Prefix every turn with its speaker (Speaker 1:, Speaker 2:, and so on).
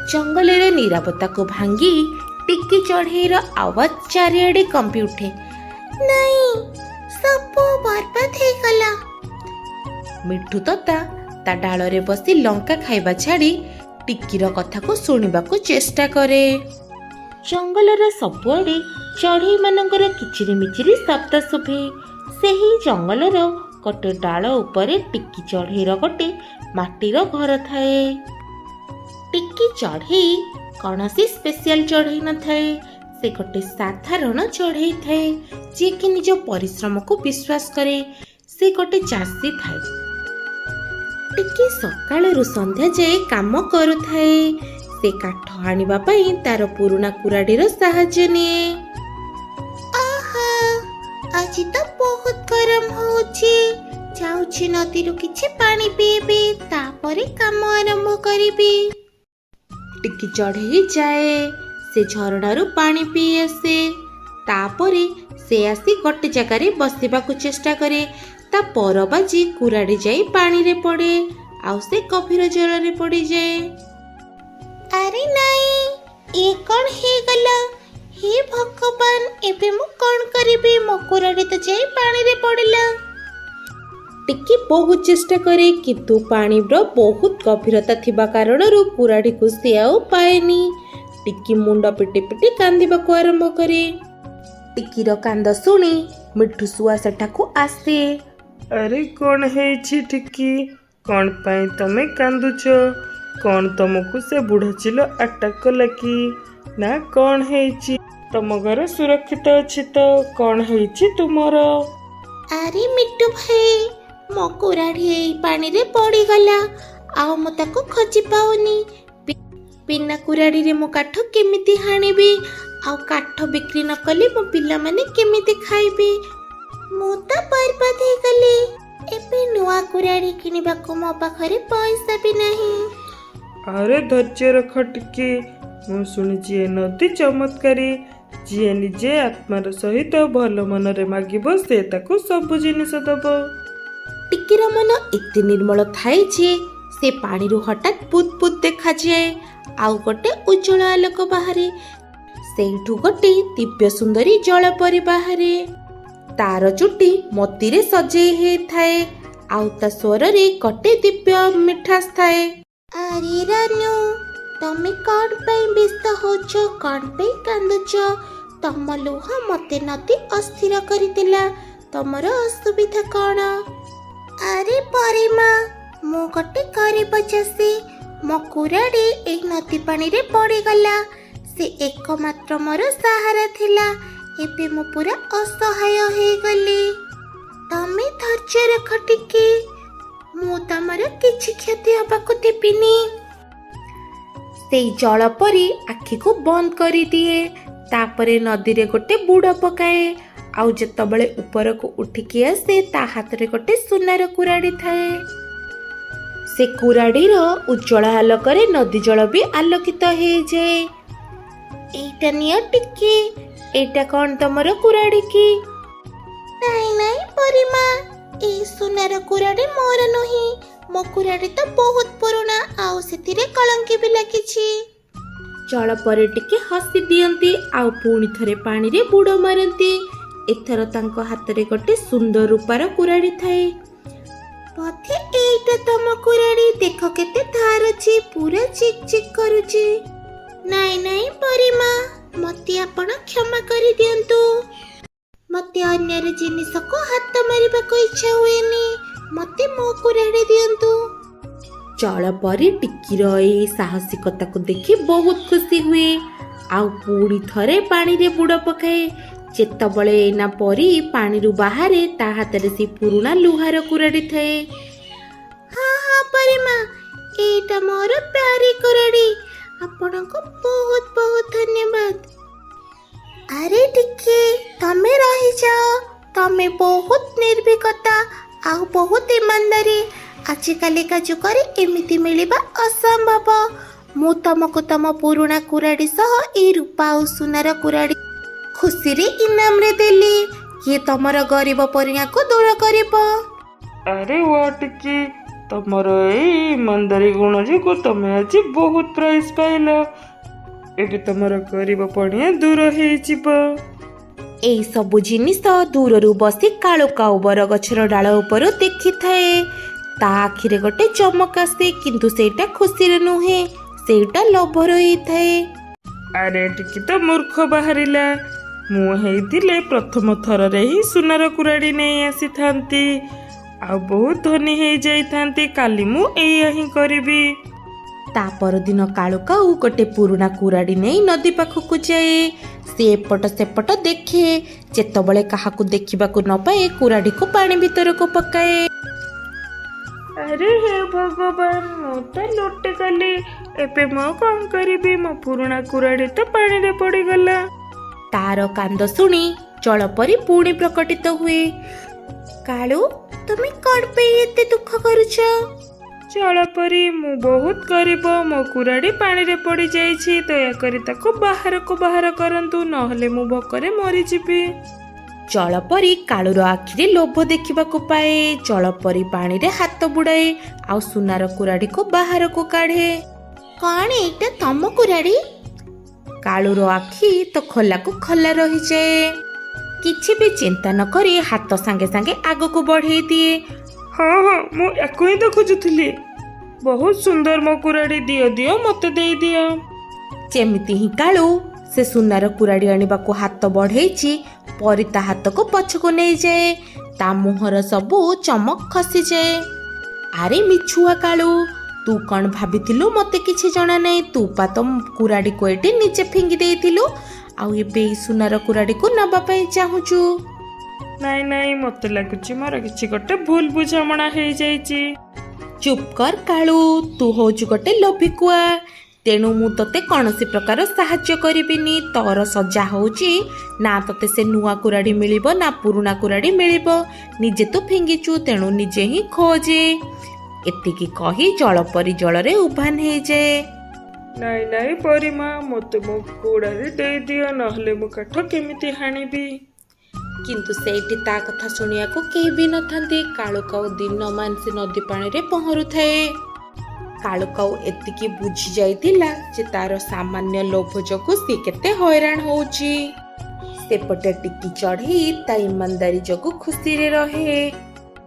Speaker 1: जंगल निरापत्ता को भांगी टिक्की चढ़ेईर आवाज चारिआडे कंपी उठे। नहीं, सब बर्बाद हो गला। मिठू तोता ता डालरे बसी लंका खाइबा छाड़ी टिक्कीर कथा को सुनिबा को चेष्टा करे। जंगलर सबुआडे चढ़ेई मानकर किचिरी मिचिरी शब्द शुभे। सेही जंगलर गोटे डाल उपरे टिक्की चढ़ेईर गोटे माटीर घर थाए। टिक्की चढ़ेई कौनसी स्पेशल चढ़ेई न थाए, से गोटे साधारण चढ़ेई थाए जे कि निज परिश्रम को विश्वास करे। से गोटे चाषी थाए। टिक्की सकाळरू संध्या जाए काम करुथाए। से काठ आनिबा पई तार पुराना कुराडीर साहाय्य निए। आहा, आज तो बहुत गरम होउची। जाउची नदीरू किछि पानी पीबी, तापरे काम आरंभ करिबी। टिक्की चढ़ेई जाए। से झरणारू पानी पी आसे। तापरे से आसी गोटे जगारे बसिबाकू चेष्टा करे। ता पर बाजी कुराड़ी जाई पानी रे पड़े। आउ से गभीर जल रे पड़ी जाए। अरे नहीं, ये कौन हे गला? हे भगवान, एबे मु कौन करिबी? मो कुराड़ी तो जाई पानी रे पड़िला। टिक्की बहुत चेष्टा करे किंतु पानी बहुत गभीरता थिबा कारणरू कुराड़ी को से आउ पाएनी। टिक्की मुंड पिटी पिटी कांदिबा को आरंभ करे। टिक्कीर कांद सुनी मिठू सुआ सेठाकू आसे।
Speaker 2: अरे कौन है टिक्की, कौन पाई तमे कांदुच? कौन तुमको से बुढ़ा चिल अटक कला कि ना? कौन है तम घर सुरक्षित अछि तो? कौन है तुमर?
Speaker 1: अरे मिट्टू भाई, मो कुराड़ी पानी रे पड़ी गला। आउ मु ताको खोजी पाउनी। बिना कुराड़ी रे मो काठ केमिति हानिबी? आउ काठ बिक्री न कली मो पिला माने केमिति खाइबे? मु त बर्बाद हे गली। एबे नुआ कुराड़ी किनिबा को मो पाखरे पैसा भी नहीं।
Speaker 2: अरे धैर्य रख टिक्की, मु सुनिछि ए नदी चमत्कारी। जी निजे आत्मार सहित भल मन रे मागिबो से ताको सब जिनिस दबो।
Speaker 1: टिक्कीर मन एते निर्मल थाए जे से पानी रू हठात पुत पुत देखा जाए। आउ गोटे उज्जवल आलोक बाहरे। सेठू गोटे दिव्य सुंदरी जल परी बाहरे। तार चुटी मोती रे सजे हे थाए। आउ ता स्वर रे गोटे दिव्य मिठास थाए। अरे रानू, तमे कौन पे व्यस्त होछ? कौन पे कांदुछ? तम लुह मते नदी अस्थिर करितिला। तमर असुविधा कौन? अरे परिमा, मु गोटे गरीब चाषी। मो कुराड़ी ए नदी पानी रे पड़ी गला। से एकमात्र मोर सहारा थिला। एबे मु पूरा असहाय हे गली। तमे धैर्य रख टिक्की, मु तमर किछि क्षति हबाकू देबिनी। से जल परी आखि को बंद करी दिए। तापरे नदी रे गोटे बुड़ पकाए। आउ जेतबळे ऊपर को उठिकी आसे ता हाथ रे गोटे सुनार कुराड़ी थाए। से कुराड़ीर उज्जवल आलोक रे नदी जल भी आलोकित हे जाए। एटा निया टिक्की, एटा कौन तमर कुराड़ी की? नहीं नहीं परिमा, ए सुनार कुराड़ी मोर नही। मो कुराड़ी तो बहुत पुराना, आउ सेतिरे कलंकी भी लागिछि। जल परे टिके हसी दियंती। आउ पुणी थरे पानी रे बुड़ मारंती। एथर तांको हाथ रे गोटे सुंदर रूपार कुराड़ी थाए। पथे एटा तम कुराड़ी, देख केते धार अछि, पूरा चिक चिक करूछि। नहीं नहीं परिमा, मते आपण क्षमा करि दियंतु। मते अन्य रे जिनिस को हाथ मारिबा को इच्छा हुएनी। मते मो कुराड़ी दियंतु। जल परी टिक्कीर ए साहसिकता को देखि बहुत खुशी हुए। आउ पुणी थरे पानी रे बुड़ पकाए। जेतबळे एना परी पानी रु बाहरे ता हाथ रे से पुराना लुहार कुराड़ी थाए। हाँ हाँ परिमा, एटा मोर प्यारी कुराड़ी। आपनको बहुत बहुत धन्यवाद। अरे टिक्की, तमे रही जाओ। तमे बहुत निर्भीकता आउ बहुत ईमानदारी। आजिकालिका जुगरे एमिति मिलिबा असंभव। मु तमको तम पुराना कुराड़ी सह ए रूपा और सुनार कुराड़ी खुशी रे इनाम रे देली। ये तमर गरीब परिया को दूर करिबो।
Speaker 2: अरे वो टिक्की, ତମର ଏଇ ଇମାନଦାରୀ ଗୁଣ ଯୋଗୁଁ ତମେ ଆଜି ବହୁତ ପ୍ରାଇଜ୍ ପାଇଲ। ଏବେ ତମର ଗରିବ ପଣିଆ ଦୂର ହେଇଯିବ।
Speaker 1: ଏଇ ସବୁ ଜିନିଷ ଦୂରରୁ ବସି କାଳୁ କାଉ ବରଗଛର ଡାଳ ଉପରୁ ଦେଖିଥାଏ। ତା ଆଖିରେ ଗୋଟେ ଚମକ ଆସେ, କିନ୍ତୁ ସେଇଟା ଖୁସିରେ ନୁହେଁ, ସେଇଟା ଲୋଭର ହେଇଥାଏ।
Speaker 2: ଆରେ ଟିକେ ତ ମୂର୍ଖ ବାହାରିଲା। ମୁଁ ହେଇଥିଲେ ପ୍ରଥମ ଥରରେ ହିଁ ସୁନାର କୁରାଡ଼ି ନେଇ ଆସିଥାନ୍ତି, ଆଉ ବହୁତ ଧନୀ ହେଇଯାଇଥାନ୍ତି। କାଲି ମୁଁ ଏଇଆ ହିଁ କରିବି।
Speaker 1: ତା ପରଦିନ କାଳୁ କାଉ ଗୋଟେ ପୁରୁଣା କୁରାଡ଼ି ନେଇ ନଦୀ ପାଖକୁ ଯାଏ। ସେ ଏପଟ ସେପଟ ଦେଖେ, ଯେତେବେଳେ କାହାକୁ ଦେଖିବାକୁ ନ ପାଏ କୁରାଡ଼ିକୁ ପାଣି ଭିତରକୁ ପକାଏ।
Speaker 2: ଆରେ ହେ ଭଗବାନ, ମୁଁ ତ ଲୁଟିଗଲି। ଏବେ ମୁଁ କଣ କରିବି? ମୋ ପୁରୁଣା କୁରାଡ଼ି ତ ପାଣିରେ ପଡ଼ିଗଲା।
Speaker 1: ତାର କାନ୍ଦ ଶୁଣି ଜଳପରି ପୁଣି ପ୍ରକଟିତ ହୁଏ। କାଳୁ, ତୁମେ କଣ ପାଇଁ ଏତେ ଦୁଃଖ କରୁଛ?
Speaker 2: ଜଳପରି, ମୁଁ ବହୁତ ଗରିବ। ମୋ କୁରାଡ଼ି ପାଣିରେ ପଡ଼ିଯାଇଛି। ଦୟାକରି ତାକୁ ବାହାରକୁ ବାହାର କରନ୍ତୁ, ନହେଲେ ମୁଁ ଭୋକରେ ମରିଯିବି।
Speaker 1: ଜଳପରି କାଳୁର ଆଖିରେ ଲୋଭ ଦେଖିବାକୁ ପାଏ। ଜଳପରି ପାଣିରେ ହାତ ବୁଡ଼ାଏ, ଆଉ ସୁନାର କୁରାଡ଼ିକୁ ବାହାରକୁ କାଢ଼େ। କଣ ଏଇଟା ତମ କୁରାଡ଼ି? କାଳୁର ଆଖି ତ ଖୋଲାକୁ ଖୋଲା ରହିଯାଏ। କିଛି ବି ଚିନ୍ତା ନ କରି ହାତ ସାଙ୍ଗେ ସାଙ୍ଗେ ଆଗକୁ ବଢ଼େଇ ଦିଏ।
Speaker 2: ହଁ ହଁ, ମୁଁ ୟାକୁ ହିଁ ତ ଖୋଜୁଥିଲି। ବହୁତ ସୁନ୍ଦର ମୋ କୁରାଡ଼ି, ଦିଅ ଦିଅ, ମୋତେ ଦେଇଦିଅ।
Speaker 1: ଯେମିତି ହିଁ କାଳୁ ସେ ସୁନାର କୁରାଡ଼ି ଆଣିବାକୁ ହାତ ବଢ଼େଇଛି, ପରି ତା ହାତକୁ ପଛକୁ ନେଇଯାଏ। ତା ମୁହଁର ସବୁ ଚମକ ଖସିଯାଏ। ଆରେ ମିଛୁଆ କାଳୁ, ତୁ କଣ ଭାବିଥିଲୁ ମୋତେ କିଛି ଜଣା ନାହିଁ? ତୁ ପା ତ କୁରାଡ଼ିକୁ ଏଠି ନିଜେ ଫିଙ୍ଗି ଦେଇଥିଲୁ, ଆଉ ଏବେ ଏଇ ସୁନାର କୁରାଡ଼ିକୁ ନେବା ପାଇଁ ଚାହୁଁଛୁ?
Speaker 2: ନାଇଁ ନାଇଁ, ମୋତେ ଲାଗୁଛି ମୋର କିଛି ଗୋଟେ ଭୁଲ ବୁଝାମଣା ହେଇଯାଇଛି।
Speaker 1: ଚୁପ୍ କର କାଳୁ, ତୁ ହଉଛୁ ଗୋଟେ ଲୋଭିକୁଆ। ତେଣୁ ମୁଁ ତତେ କୌଣସି ପ୍ରକାର ସାହାଯ୍ୟ କରିବିନି। ତୋର ସଜା ହଉଛି ନା ତତେ ସେ ନୂଆ କୁରାଡ଼ି ମିଳିବ ନା ପୁରୁଣା କୁରାଡ଼ି ମିଳିବ। ନିଜେ ତୁ ଫିଙ୍ଗିଛୁ, ତେଣୁ ନିଜେ ହିଁ ଖୋଜେ। ଏତିକି କହି ଜଳପରି ଜଳରେ ଉଭାନ ହେଇଯାଏ।
Speaker 2: ନାଇଁ ନାଇଁ ପରିମା, ମୋତେ ମୋ କୁରାଡ଼ି ଦେଇଦିଅ, ନହେଲେ ମୁଁ କାଠ କେମିତି ହାଣିବି?
Speaker 1: କିନ୍ତୁ ସେଇଠି ତା କଥା ଶୁଣିବାକୁ କେହି ବି ନଥାନ୍ତି। କାଳୁ କାଉ ଦିନମାନ ସେ ନଦୀ ପାଣିରେ ପହଁରୁଥାଏ। କାଳୁ କାଉ ଏତିକି ବୁଝି ଯାଇଥିଲା ଯେ ତାର ସାମାନ୍ୟ ଲୋଭ ଯୋଗୁଁ ସେ କେତେ ହଇରାଣ ହଉଛି। ସେପଟେ ଟିକି ଚଢ଼େଇ ତା ଇମାନଦାରୀ ଯୋଗୁଁ ଖୁସିରେ ରହେ।